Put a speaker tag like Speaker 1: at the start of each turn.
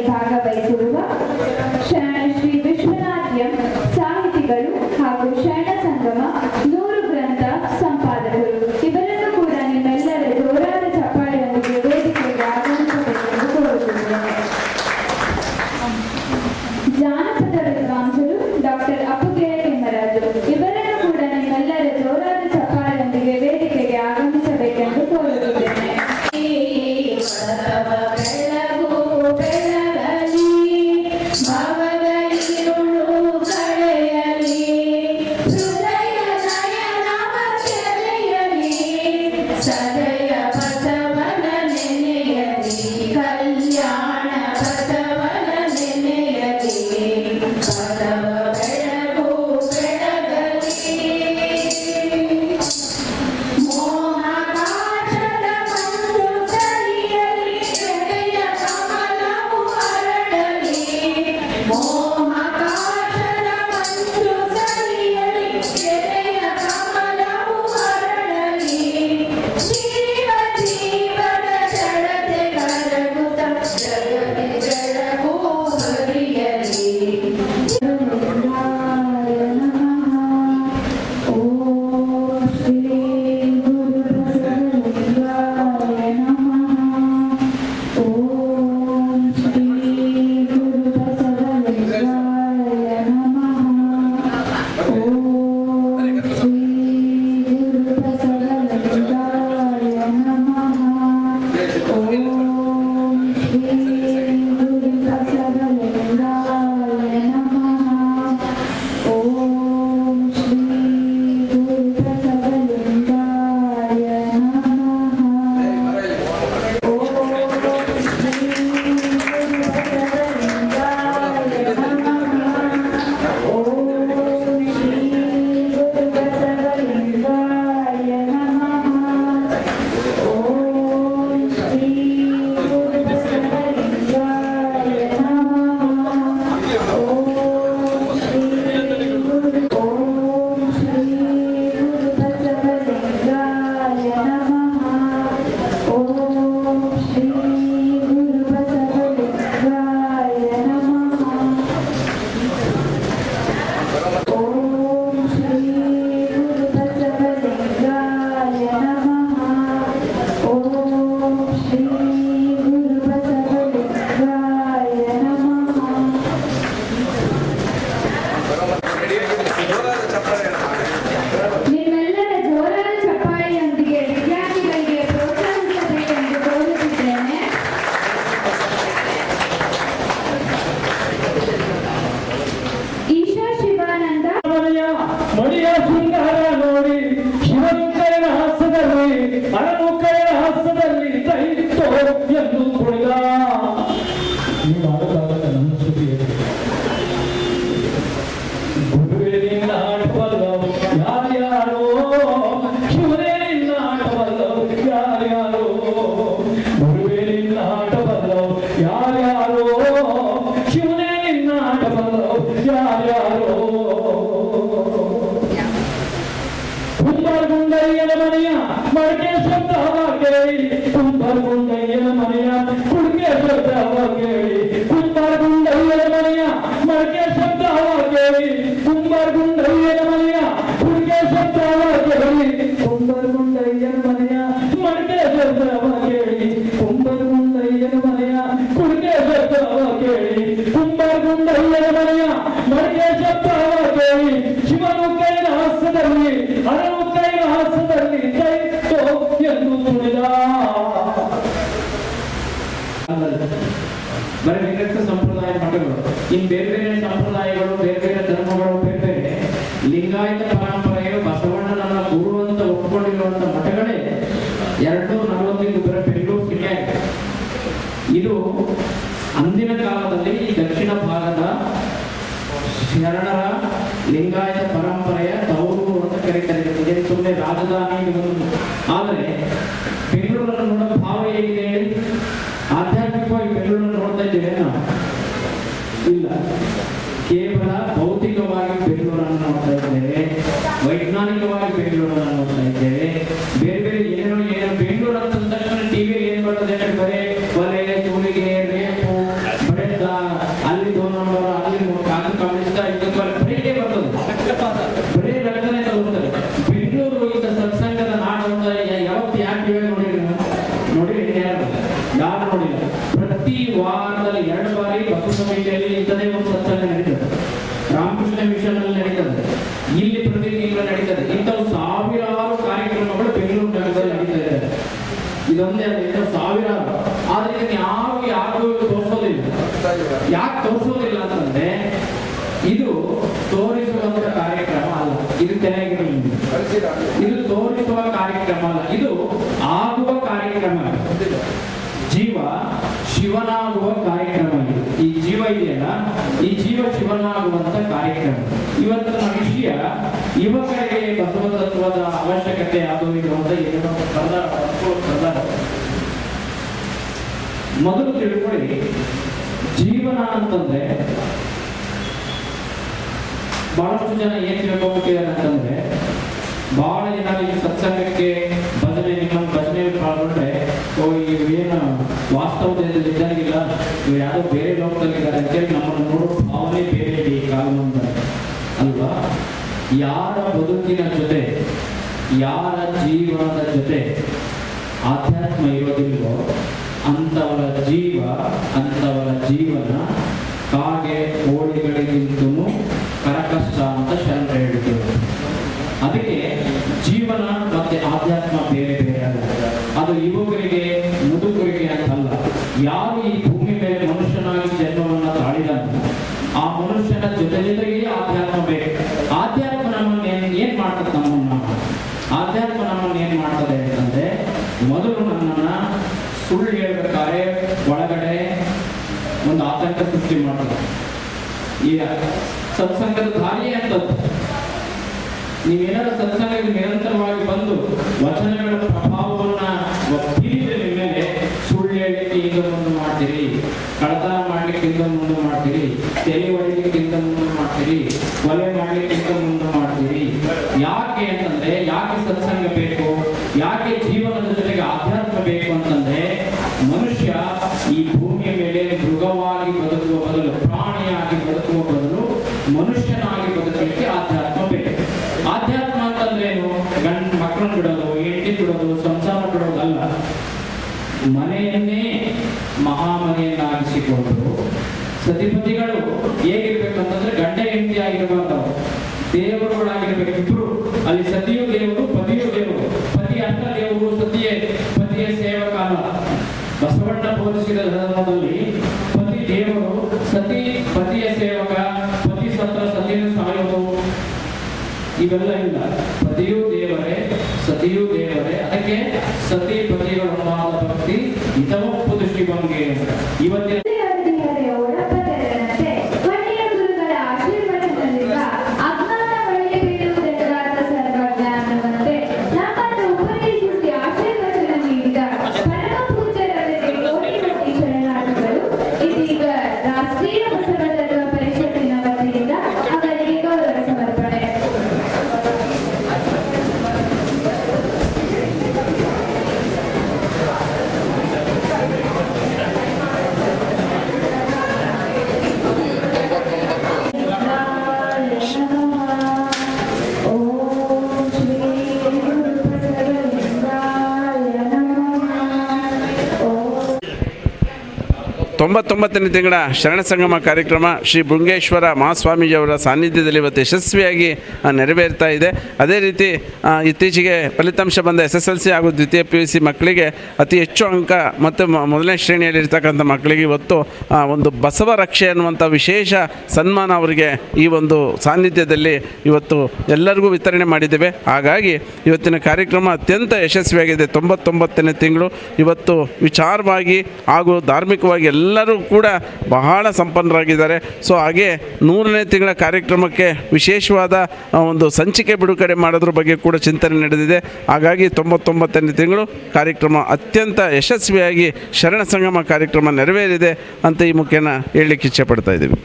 Speaker 1: ಕಾರ್ಯಕ್ರಮದಲ್ಲಿ ಭಾಗವಹಿಸಿರುವ ಶ್ರೀ ವಿಶ್ವನಾಥ್ ಎಂ ಸಾಹಿತಿಗಳು ಹಾಗೂ ಶರಣ ಸಂಗಮ 100 ಗ್ರಂಥ ಸಂಪಾದಕರು ಇವರನ್ನು ಕೂಡ ನಿಮ್ಮೆಲ್ಲರ ಜೋರಾದ ಚಪ್ಪಾಳೆಯೊಂದಿಗೆ ವೇದಿಕೆಗೆ ಆಗಮಿಸಬೇಕೆಂದು ಕೋರುತ್ತಿದ್ದೇನೆ. ಜಾನಪದ ವಿದ್ವಾಂಸರು ಡಾಕ್ಟರ್ ಅಪ್ಪುಗೆರೆ ಕೆಮ್ಮರಾಜು ಇವರನ್ನು ಕೂಡ ನಿಮ್ಮೆಲ್ಲರ ಜೋರಾದ ಚಪ್ಪಾಳೆಯೊಂದಿಗೆ ವೇದಿಕೆಗೆ ಆಗಮಿಸಬೇಕೆಂದು ಕೋರುತ್ತಿದ್ದೇನೆ.
Speaker 2: ಇನ್ನು ಬೇರೆ ಬೇರೆ ಸಂಪ್ರದಾಯಗಳು, ಬೇರೆ ಬೇರೆ ಧರ್ಮಗಳು, ಬೇರೆ ಬೇರೆ ಲಿಂಗಾಯತ ಪರಂಪರೆಯು ಬಸವಣ್ಣನನ್ನ ಗುರು ಅಂತ ಒಪ್ಪಿಕೊಂಡಿರುವಂತ ಮಠಗಳೇ 245 ಬೆಂಗಳೂರು ಸಿಟಿ. ಇದು ಅಂದಿನ ಕಾಲದಲ್ಲಿ ದಕ್ಷಿಣ ಭಾಗದ ಶರಣರ ಲಿಂಗಾಯತ ಪರಂಪರೆಯ ತವರು ಅಂತ ಕರೀತಾರೆ. ಸುಮ್ಮನೆ ರಾಜಧಾನಿ. ಆದರೆ ಬೆಂಗಳೂರನ್ನು ನೋಡೋ ಭಾವ ಹೇಗಿದೆ ಹೇಳಿ? ಆಧ್ಯಾತ್ಮಿಕವಾಗಿ ಬೆಂಗಳೂರನ್ನು ನೋಡ್ತಾ ಇದ್ದೇವೆ ನಾವು? ಇಲ್ಲ. ಕೇವಲ ಭೌತಿಕವಾಗಿ ಬೆಂಗಳೂರನ್ನು ನೋಡ್ತಾ ಇದ್ದೇವೆ, ವೈಜ್ಞಾನಿಕವಾಗಿ ಬೆಂಗಳೂರನ್ನು ನೋಡ್ತಾ ಇದ್ದೇವೆ. ಬೇರೆ ಬೇರೆ ಏನೇನೋ ಬೆಂಗಳೂರು ಅಂತ ತಕ್ಷಣ ಟಿವಿಯಲ್ಲಿ ಏನ್ ಬರ್ತದೆ? ಬರೇ ಕೊಲೆ, ಸುಲಿಗೆ, ರೇಪು, ಬಡತನ, ಇದೊಂದೇ ಅಲ್ಲ, ಸಾವಿರಾರು. ಆದ್ರೆ ಇದನ್ನ ಯಾರು ತೋರಿಸೋದಿಲ್ಲ. ಯಾಕೆ ತೋರಿಸೋದಿಲ್ಲ ಅಂತಂದ್ರೆ ಇದು ತೋರಿಸುವಂತ ಕಾರ್ಯಕ್ರಮ ಅಲ್ಲ. ಇದು ತೆರೆಗಿರಲಿ, ಇದು ತೋರಿಸುವ ಕಾರ್ಯಕ್ರಮ ಅಲ್ಲ, ಇದು ಆಗುವ ಕಾರ್ಯಕ್ರಮ. ಜೀವ ಶಿವನಾಗುವ ಕಾರ್ಯಕ್ರಮ ಇದು. ಈ ಜೀವ ಇದೆಯಲ್ಲ, ಈ ಜೀವ ಶಿವನಾಗುವಂತ ಕಾರ್ಯಕ್ರಮ. ಇವತ್ತಿನ ವಿಷಯ ಯುವಕರಿಗೆ ಬಸವ ತತ್ವದ ಅವಶ್ಯಕತೆ ಅದು ಇದು ಅಂತ ಏನೋ ಬರ್ದಾರ. ಮೊದಲು ತಿಳ್ಕೊಳ್ಳಿ, ಜೀವನ ಅಂತಂದ್ರೆ ಬಹಳಷ್ಟು ಜನ ಏನ್ ತಿಳ್ಕೊಂಡ್ಬಿಟ್ಟಿದ್ದಾರೆ ಅಂತಂದ್ರೆ, ಬಹಳ ಜನ ಈ ಸತ್ಸಂಗಕ್ಕೆ ನಿಮ್ಮನ್ನು ಭಜನೆಯಲ್ಲಿ ಪಾಲ್ಗೊಂಡ್ರೆ ಏನು ವಾಸ್ತವದಲ್ಲಿ ಇದ್ದಂಗಿಲ್ಲ, ಇವ್ರು ಯಾವುದೋ ಬೇರೆ ಲೋಕದಲ್ಲಿದ್ದಾರೆ ಅಂತೇಳಿ ನಮ್ಮನ್ನು ನೋಡೋ ಭಾವನೆ ಬೇರೆ ಇದೆ ಈ ಕಾಲದ ಅಲ್ವಾ. ಯಾರ ಬದುಕಿನ ಜೊತೆ, ಯಾರ ಜೀವನದ ಜೊತೆ ಆಧ್ಯಾತ್ಮ ಇರೋದಿಲ್ವೋ ಅಂಥವರ ಜೀವ, ಅಂಥವರ ಜೀವನ ಕಾಗೆ ಕೋಳಿಗಳಿಗಿಂತೂ ಕರಕಷ್ಟ ಅಂತ ಶರಣರು ಹೇಳಿದ್ರು. ಅದಕ್ಕೆ ಜೀವನ ಮತ್ತೆ ಆಧ್ಯಾತ್ಮ ಬೇರೆ ಬೇರೆ ಅಲ್ಲ. ಅದು ಯುವಕರಿಗೆ ಮುದುಕರಿಗೆ ಅಂತಲ್ಲ. ಯಾರು ಈ ಭೂಮಿ ಮೇಲೆ ಮನುಷ್ಯನಾಗಿ ಜನ್ಮವನ್ನ ತಾಳಿದಾನ ಆ ಮನುಷ್ಯನ ಜೊತೆಗೆ ಆಧ್ಯಾತ್ಮ ಬೇಕು. ಆಧ್ಯಾತ್ಮ ನಮ್ಮನ್ನ ಏನ್ ಮಾಡ್ತದೆ, ಆಧ್ಯಾತ್ಮ ನಮ್ಮನ್ನ ಏನ್ ಮಾಡ್ತದೆ ಅಂತಂದ್ರೆ, ಮೊದಲು ನಮ್ಮನ್ನ ಸುಳ್ಳು ಹೇಳ್ಬೇಕಾದ್ರೆ ಒಳಗಡೆ ಒಂದು ಆತಂಕ ಸೃಷ್ಟಿ ಮಾಡ್ತದೆ. ಈ ಸತ್ಸಂಗದ ದಾರಿಯೇ ಅಂತದ್ದು. ನೀವೇನಾದ್ರೂ ಸತ್ಸಂಗಕ್ಕೆ ನಿರಂತರವಾಗಿ ಬಂದು ವಚನಗಳ ಪ್ರಭಾವವನ್ನ ಬೀರಿದ್ರೆ ನಿಮ್ಮ ಮೇಲೆ, ಸುಳ್ಳು ಹೇಳಲಿಕ್ಕೆ ಹಿಂದೆ ಮುಂದೆ ಮಾಡ್ತೀರಿ, ಕಳತನ ಮಾಡ್ಲಿಕ್ಕೆ ಹಿಂದೆ ಮುಂದೆ ಮಾಡ್ತೀರಿ, ತಲೆ ಹೊಡಿಲಿಕ್ಕೆ ಹಿಂದೆ ಮುಂದೆ ಮಾಡ್ತೀರಿ, ಕೊಲೆ ಮಾಡ್ಲಿಕ್ಕೆ ಹಿಂದೆ ಮುಂದೆ ಮಾಡ್ತೀರಿ. ಯಾಕೆ ಅಂತಂದ್ರೆ, ಯಾಕೆ ಸತ್ಸಂಗ ಬೇಕು, ಯಾಕೆ ಜೀವನದ ಜೊತೆಗೆ ಆಧ್ಯಾತ್ಮ ಬೇಕು ಅಂತಂದ್ರೆ, ಮನುಷ್ಯ ಈ ಭೂಮಿಯ ಮೇಲೆ ಮೃಗವಾಗಿ ಬದುಕುವ ಬದಲು, ಪ್ರಾಣಿಯಾಗಿ ಬದುಕುವ ಬದಲು ಮನುಷ್ಯನಾಗಿ ಬದುಕಲಿಕ್ಕೆ ಆಧ್ಯಾತ್ಮ ಬೇಕು. ಆಧ್ಯಾತ್ಮ ಅಂತಂದ್ರೇನು? ಗಂಡು ಮಕ್ಕಳನ್ನು ಬಿಡೋದು, ಹೆಂಡತಿ ಬಿಡೋದು, ಸಂಸಾರ ಬಿಡೋದಲ್ಲ. ಮನೆಯನ್ನೇ ಮಹಾಮನೆಯನ್ನಾಗಿಸಿಕೊಂಡು ಸತಿಪತಿಗಳು ಹೇಗಿರ್ಬೇಕಂತಂದ್ರೆ, ಗಂಡ ಹೆಂಡತಿ ಆಗಿರಬಾರ್ದು, ದೇವರುಗಳಾಗಿರ್ಬೇಕು ಇಬ್ರು. ಅಲ್ಲಿ ಸತಿಯು ದೇವರು, ಪತಿಯು ದೇವರು. ಪತಿ ಅಷ್ಟ ದೇವರು, ಪತಿಯ ಸೇವಕ ಅಲ್ಲ. ಬಸವಣ್ಣ ಬೋಧಿಸಿದ ಧರ್ಮದಲ್ಲಿ ಪತಿ ದೇವರು, ಸತಿ ಪತಿಯ ಸೇವಕ, ಪತಿ ಸತ್ರ ಸತಿಯನ್ನು ಸಾಯೋದು ಇವೆಲ್ಲ ಇಲ್ಲ. ಪತಿಯೂ ದೇವರೇ, ಸತಿಯೂ ದೇವರೇ. ಅದಕ್ಕೆ ಸತಿ ಪತಿಗಳೊಂದಾದ ಭಕ್ತಿ ಹಿತವಪ್ಪುದು ಶ್ರೀಭಂಗೆ. ಇವತ್ತಿನ
Speaker 3: ತೊಂಬತ್ತೊಂಬತ್ತನೇ ತಿಂಗಳ ಶರಣ ಸಂಗಮ ಕಾರ್ಯಕ್ರಮ ಶ್ರೀ ಬೃಂಗೇಶ್ವರ ಮಹಾಸ್ವಾಮೀಜಿಯವರ ಸಾನ್ನಿಧ್ಯದಲ್ಲಿ ಇವತ್ತು ಯಶಸ್ವಿಯಾಗಿ ನೆರವೇರ್ತಾ ಇದೆ. ಅದೇ ರೀತಿ ಇತ್ತೀಚೆಗೆ ಫಲಿತಾಂಶ ಬಂದ SSLC ಹಾಗೂ ದ್ವಿತೀಯ PUC ಮಕ್ಕಳಿಗೆ ಅತಿ ಹೆಚ್ಚು ಅಂಕ ಮತ್ತು ಮೊದಲನೇ ಶ್ರೇಣಿಯಲ್ಲಿರ್ತಕ್ಕಂಥ ಮಕ್ಕಳಿಗೆ ಇವತ್ತು ಒಂದು ಬಸವ ರಕ್ಷೆ ಅನ್ನುವಂಥ ವಿಶೇಷ ಸನ್ಮಾನ ಅವರಿಗೆ ಈ ಒಂದು ಸಾನ್ನಿಧ್ಯದಲ್ಲಿ ಇವತ್ತು ಎಲ್ಲರಿಗೂ ವಿತರಣೆ ಮಾಡಿದ್ದೇವೆ. ಹಾಗಾಗಿ ಇವತ್ತಿನ ಕಾರ್ಯಕ್ರಮ ಅತ್ಯಂತ ಯಶಸ್ವಿಯಾಗಿದೆ. 99ನೇ ತಿಂಗಳು ಇವತ್ತು ವಿಚಾರವಾಗಿ ಹಾಗೂ ಧಾರ್ಮಿಕವಾಗಿ ಎಲ್ಲರೂ ಕೂಡ ಬಹಳ ಸಂಪನ್ನರಾಗಿದ್ದಾರೆ. ಸೊ ಹಾಗೆ 100ನೇ ತಿಂಗಳ ಕಾರ್ಯಕ್ರಮಕ್ಕೆ ವಿಶೇಷವಾದ ಒಂದು ಸಂಚಿಕೆ ಬಿಡುಗಡೆ ಮಾಡೋದ್ರ ಬಗ್ಗೆ ಕೂಡ ಚಿಂತನೆ ನಡೆದಿದೆ. ಹಾಗಾಗಿ 99ನೇ ತಿಂಗಳು ಕಾರ್ಯಕ್ರಮ ಅತ್ಯಂತ ಯಶಸ್ವಿಯಾಗಿ ಶರಣ ಸಂಗಮ ಕಾರ್ಯಕ್ರಮ ನೆರವೇರಿದೆ ಅಂತ ಈ ಮುಖೇನ ಹೇಳಲಿಕ್ಕೆ ಇಚ್ಛೆಪಡ್ತಾ ಇದ್ದೀವಿ.